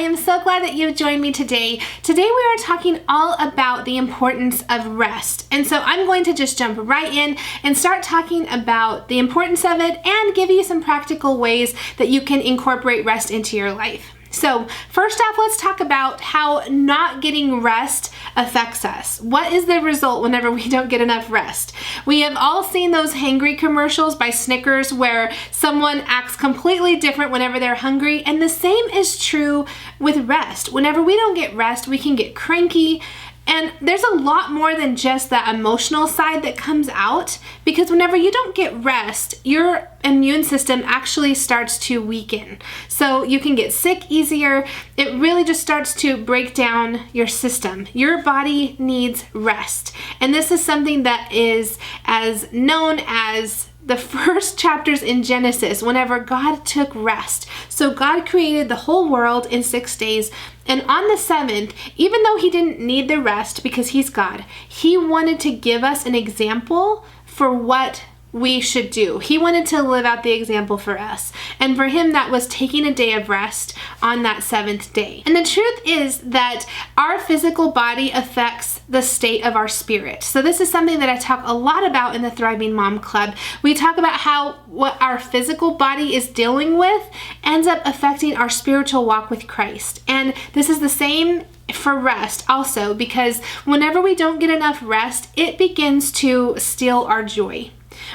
I am so glad that you've joined me today. Today we are talking all about the importance of rest. And so I'm going to just jump right in and start talking about the importance of it and give you some practical ways that you can incorporate rest into your life. So first off, let's talk about how not getting rest affects us. What is the result whenever we don't get enough rest? We have all seen those hangry commercials by Snickers where someone acts completely different whenever they're hungry, and the same is true with rest. Whenever we don't get rest, we can get cranky. And there's a lot more than just that emotional side that comes out, because whenever you don't get rest, your immune system actually starts to weaken. So you can get sick easier. It really just starts to break down your system. Your body needs rest. And this is something that is as known as the first chapters in Genesis, whenever God took rest. So God created the whole world in 6 days, and on the seventh, even though he didn't need the rest because he's God, he wanted to give us an example for what we should do. He wanted to live out the example for us. And for him, that was taking a day of rest on that seventh day. And the truth is that our physical body affects the state of our spirit. So this is something that I talk a lot about in the Thriving Mom Club. We talk about how what our physical body is dealing with ends up affecting our spiritual walk with Christ. And this is the same for rest also, because whenever we don't get enough rest, it begins to steal our joy.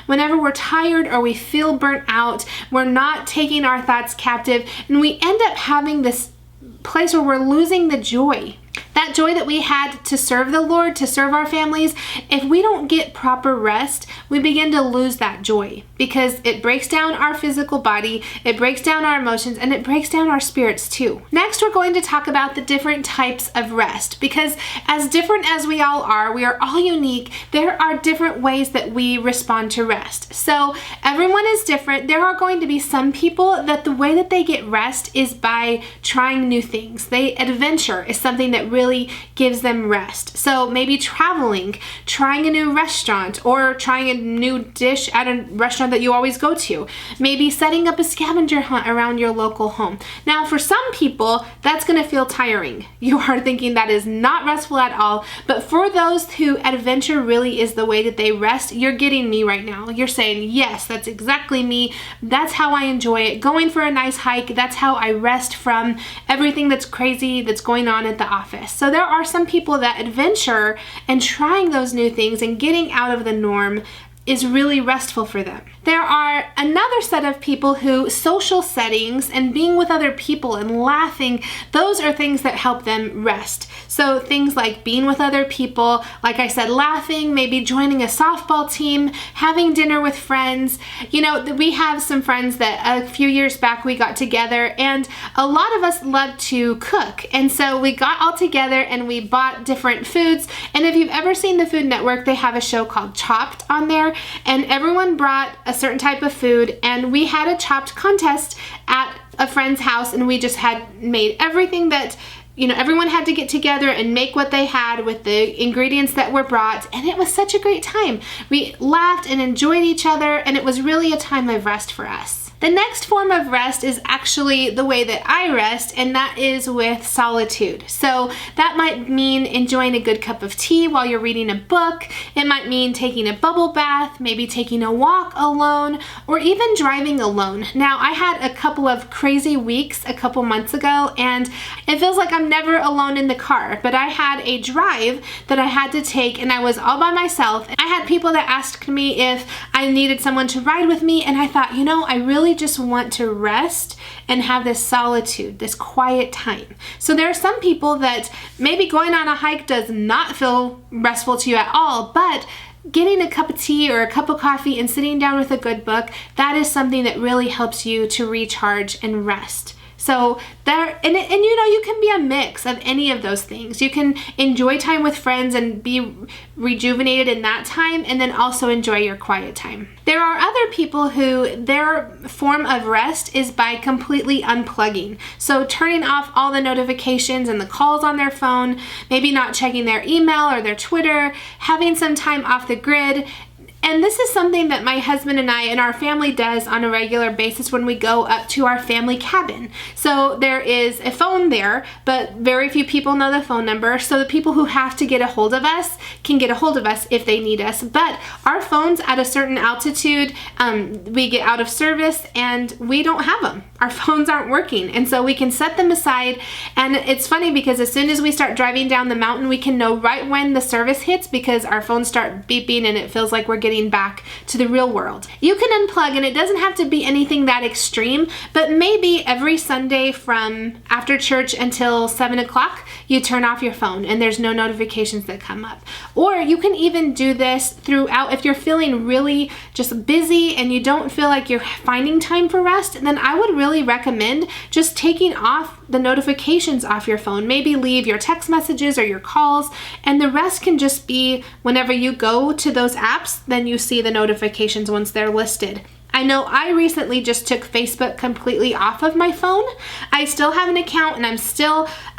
Whenever we're tired or we feel burnt out, we're not taking our thoughts captive, and we end up having this place where we're losing the joy. That joy that we had to serve the Lord, to serve our families, if we don't get proper rest, we begin to lose that joy because it breaks down our physical body, it breaks down our emotions, and it breaks down our spirits too. Next, we're going to talk about the different types of rest, because as different as we all all unique. There are different ways that we respond to rest. So everyone is different. There are going to be some people that the way that they get rest is by trying new things. Adventure is something that really gives them rest. So maybe traveling, trying a new restaurant, or trying a new dish at a restaurant that you always go to. Maybe setting up a scavenger hunt around your local home. Now, for some people, that's going to feel tiring. You are thinking that is not restful at all. But for those who adventure really is the way that they rest, you're getting me right now. You're saying, yes, that's exactly me. That's how I enjoy it. Going for a nice hike, that's how I rest from everything that's crazy that's going on at the office. So there are some people that adventure and trying those new things and getting out of the norm is really restful for them. There are another set of people who social settings and being with other people and laughing, those are things that help them rest. So things like being with other people, like I said, laughing, maybe joining a softball team, having dinner with friends. You know, we have some friends that a few years back we got together, and a lot of us love to cook. And so we got all together and we bought different foods. And if you've ever seen the Food Network, they have a show called Chopped on there, and everyone brought a certain type of food, and we had a chopped contest at a friend's house, and we just had made everything that, you know, everyone had to get together and make what they had with the ingredients that were brought, and it was such a great time. We laughed and enjoyed each other, and it was really a time of rest for us. The next form of rest is actually the way that I rest, and that is with solitude. So that might mean enjoying a good cup of tea while you're reading a book. It might mean taking a bubble bath, maybe taking a walk alone, or even driving alone. Now, I had a couple of crazy weeks a couple months ago, and it feels like I'm never alone in the car, but I had a drive that I had to take, and I was all by myself. I had people that asked me if I needed someone to ride with me, and I thought, you know, I really just want to rest and have this solitude, this quiet time. So there are some people that maybe going on a hike does not feel restful to you at all, but getting a cup of tea or a cup of coffee and sitting down with a good book, that is something that really helps you to recharge and rest. So there, and you know, you can be a mix of any of those things. You can enjoy time with friends and be rejuvenated in that time, and then also enjoy your quiet time. There are other people who their form of rest is by completely unplugging. So turning off all the notifications and the calls on their phone, maybe not checking their email or their Twitter, having some time off the grid. And this is something that my husband and I and our family does on a regular basis when we go up to our family cabin. So there is a phone there, but very few people know the phone number. So the people who have to get a hold of us can get a hold of us if they need us. But our phones at a certain altitude, we get out of service and we don't have them. Our phones aren't working. And so we can set them aside. And it's funny because as soon as we start driving down the mountain, we can know right when the service hits because our phones start beeping and it feels like we're getting back to the real world. You can unplug, and it doesn't have to be anything that extreme, but maybe every Sunday from after church until 7 o'clock, you turn off your phone and there's no notifications that come up. Or you can even do this throughout. If you're feeling really just busy and you don't feel like you're finding time for rest, then I would really recommend just taking off the notifications off your phone. Maybe leave your text messages or your calls, and the rest can just be whenever you go to those apps, then you see the notifications once they're listed. I know I recently just took Facebook completely off of my phone. I still have an account and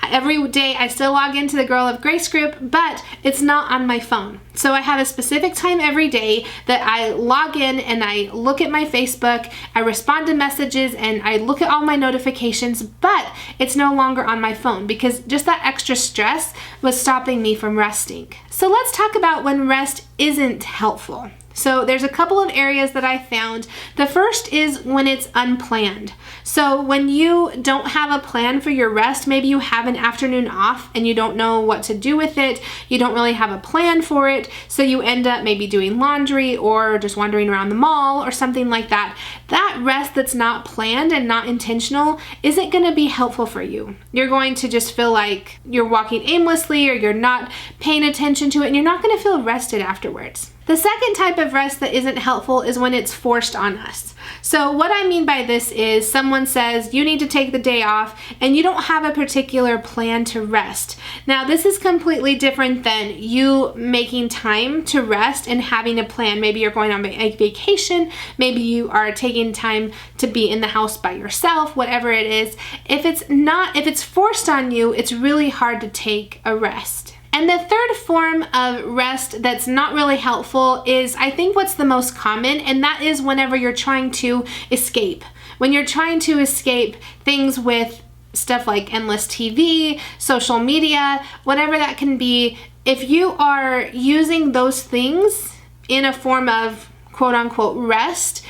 every day I still log into the Girl of Grace group, but it's not on my phone. So I have a specific time every day that I log in and I look at my Facebook, I respond to messages, and I look at all my notifications, but it's no longer on my phone because just that extra stress was stopping me from resting. So let's talk about when rest isn't helpful. So there's a couple of areas that I found. The first is when it's unplanned. So when you don't have a plan for your rest, maybe you have an afternoon off and you don't know what to do with it. You don't really have a plan for it. So you end up maybe doing laundry or just wandering around the mall or something like that. That rest that's not planned and not intentional isn't going to be helpful for you. You're going to just feel like you're walking aimlessly or you're not paying attention to it, and you're not going to feel rested afterwards. The second type of rest that isn't helpful is when it's forced on us. So what I mean by this is someone says you need to take the day off and you don't have a particular plan to rest. Now this is completely different than you making time to rest and having a plan. Maybe you're going on a vacation, maybe you are taking time to be in the house by yourself, whatever it is. If it's forced on you, it's really hard to take a rest. And the third form of rest that's not really helpful is, I think, what's the most common, and that is whenever you're trying to escape. When you're trying to escape things with stuff like endless TV, social media, whatever that can be, if you are using those things in a form of quote-unquote rest,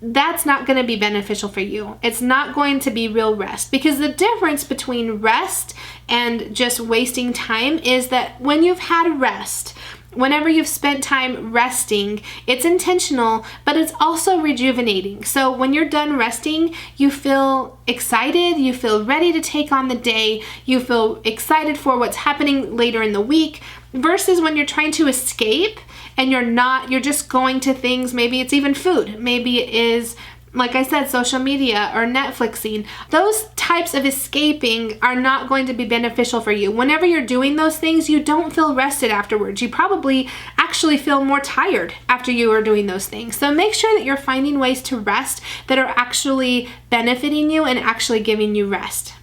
that's not going to be beneficial for you. It's not going to be real rest, because the difference between rest and just wasting time is that when you've had rest, whenever you've spent time resting, it's intentional, but it's also rejuvenating. So when you're done resting, you feel excited, you feel ready to take on the day, you feel excited for what's happening later in the week, versus when you're trying to escape and you're just going to things, maybe it's even food, maybe it is, like I said, social media or Netflixing. Those types of escaping are not going to be beneficial for you. Whenever you're doing those things, you don't feel rested afterwards. You probably actually feel more tired after you are doing those things. So make sure that you're finding ways to rest that are actually benefiting you and actually giving you rest.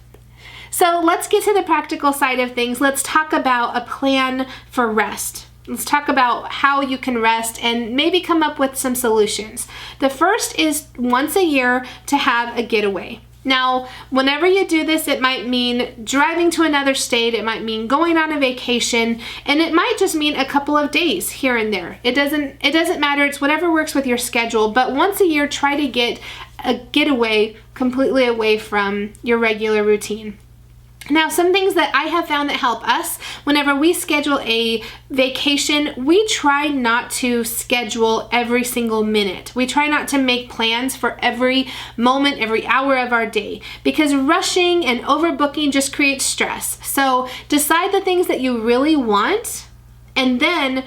So let's get to the practical side of things. Let's talk about a plan for rest. Let's talk about how you can rest and maybe come up with some solutions. The first is once a year to have a getaway. Now, whenever you do this, it might mean driving to another state, it might mean going on a vacation, and it might just mean a couple of days here and there. It doesn't matter, it's whatever works with your schedule, but once a year, try to get a getaway completely away from your regular routine. Now, some things that I have found that help us, whenever we schedule a vacation, we try not to schedule every single minute. We try not to make plans for every moment, every hour of our day, because rushing and overbooking just creates stress. So decide the things that you really want and then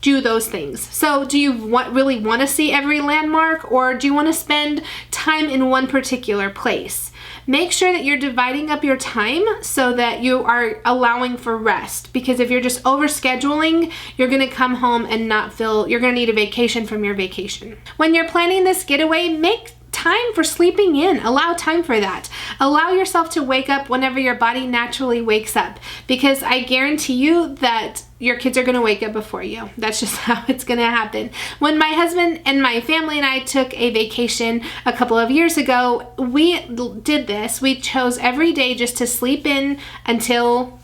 do those things. So do you really want to see every landmark, or do you want to spend time in one particular place? Make sure that you're dividing up your time so that you are allowing for rest, because if you're just overscheduling, you're going to come home and not feel, you're going to need a vacation from your vacation. When you're planning this getaway, make time for sleeping in. Allow time for that. Allow yourself to wake up whenever your body naturally wakes up, because I guarantee you that your kids are going to wake up before you. That's just how it's going to happen. When my husband and my family and I took a vacation a couple of years ago, we did this. We chose every day just to sleep in until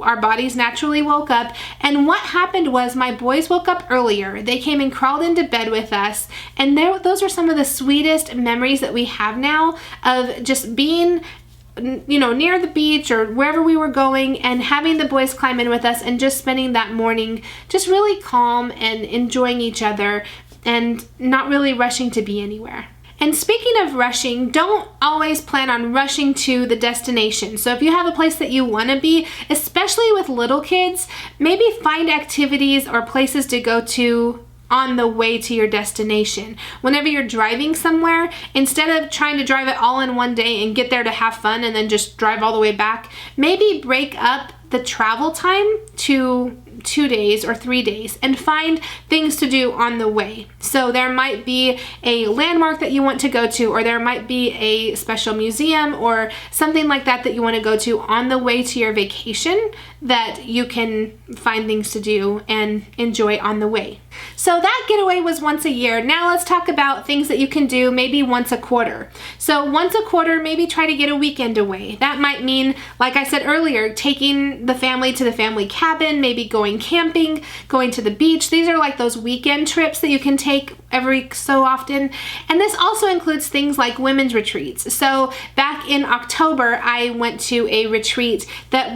our bodies naturally woke up. And what happened was my boys woke up earlier. They came and crawled into bed with us. And those are some of the sweetest memories that we have now of just being, you know, near the beach or wherever we were going and having the boys climb in with us and just spending that morning just really calm and enjoying each other and not really rushing to be anywhere. And speaking of rushing, don't always plan on rushing to the destination. So if you have a place that you want to be, especially with little kids, maybe find activities or places to go to on the way to your destination. Whenever you're driving somewhere, instead of trying to drive it all in one day and get there to have fun and then just drive all the way back, maybe break up the travel time to 2 days or 3 days and find things to do on the way. So there might be a landmark that you want to go to, or there might be a special museum or something like that that you want to go to on the way to your vacation that you can find things to do and enjoy on the way. So that getaway was once a year. Now let's talk about things that you can do maybe once a quarter. So once a quarter, maybe try to get a weekend away. That might mean, like I said earlier, taking the family to the family cabin, maybe going camping, going to the beach. These are like those weekend trips that you can take every so often. And this also includes things like women's retreats. So back in October, I went to a retreat it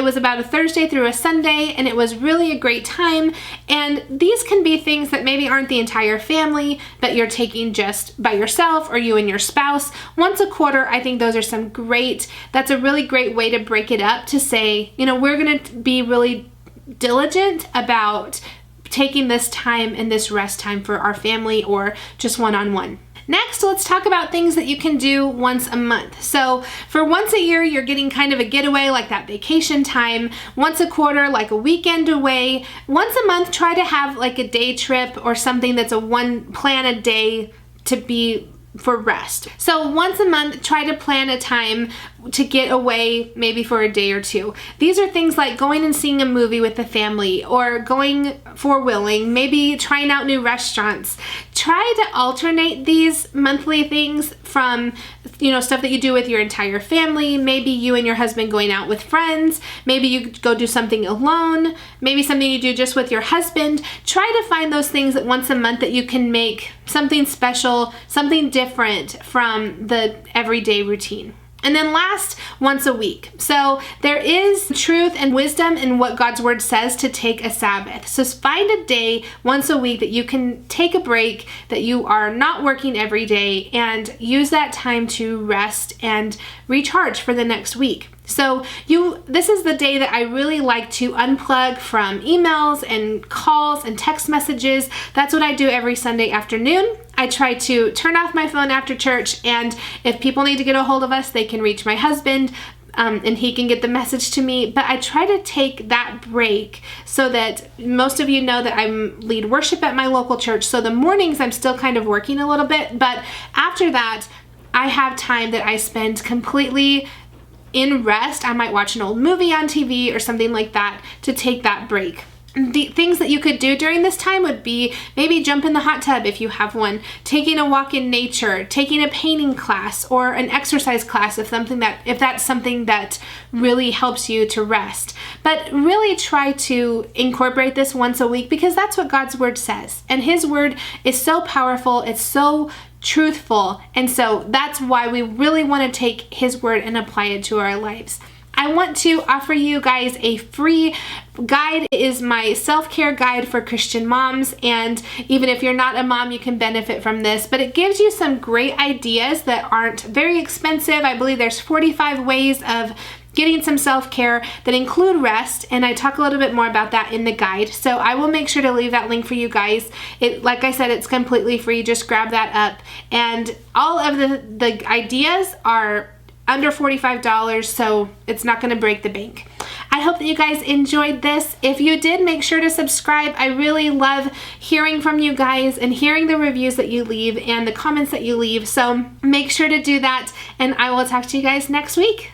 was about a Thursday through a Sunday, and it was really a great time. And these can be things that maybe aren't the entire family, but you're taking just by yourself or you and your spouse. Once a quarter, I think that's a really great way to break it up, to say, you know, we're going to be really diligent about taking this time and this rest time for our family or just one-on-one. Next, let's talk about things that you can do once a month. So for once a year, you're getting kind of a getaway, like that vacation time. Once a quarter, like a weekend away. Once a month, try to have like a day trip or something that's plan a day to be for rest. So once a month, try to plan a time to get away, maybe for a day or two. These are things like going and seeing a movie with the family, or going four-wheeling, maybe trying out new restaurants. Try to alternate these monthly things from, you know, stuff that you do with your entire family, maybe you and your husband going out with friends, maybe you go do something alone, maybe something you do just with your husband. Try to find those things that once a month that you can make something special, something different from the everyday routine. And then last, once a week. So there is truth and wisdom in what God's word says to take a Sabbath. So find a day once a week that you can take a break, that you are not working every day, and use that time to rest and recharge for the next week. So this is the day that I really like to unplug from emails and calls and text messages. That's what I do every Sunday afternoon. I try to turn off my phone after church, and if people need to get a hold of us, they can reach my husband and he can get the message to me. But I try to take that break so that most of you know that I lead worship at my local church. So the mornings I'm still kind of working a little bit, but after that, I have time that I spend completely in rest. I might watch an old movie on TV or something like that to take that break. The things that you could do during this time would be maybe jump in the hot tub if you have one, taking a walk in nature, taking a painting class or an exercise class if that's something that really helps you to rest. But really try to incorporate this once a week, because that's what God's word says. And his word is so powerful, it's so truthful, and so that's why we really want to take his word and apply it to our lives. I want to offer you guys a free guide. It is my self-care guide for Christian moms, and even if you're not a mom, you can benefit from this, but it gives you some great ideas that aren't very expensive. I believe there's 45 ways of getting some self-care that include rest, and I talk a little bit more about that in the guide. So I will make sure to leave that link for you guys. Like I said, it's completely free. Just grab that up, and all of the ideas are under $45, so it's not going to break the bank. I hope that you guys enjoyed this. If you did, make sure to subscribe. I really love hearing from you guys and hearing the reviews that you leave and the comments that you leave. So make sure to do that, and I will talk to you guys next week.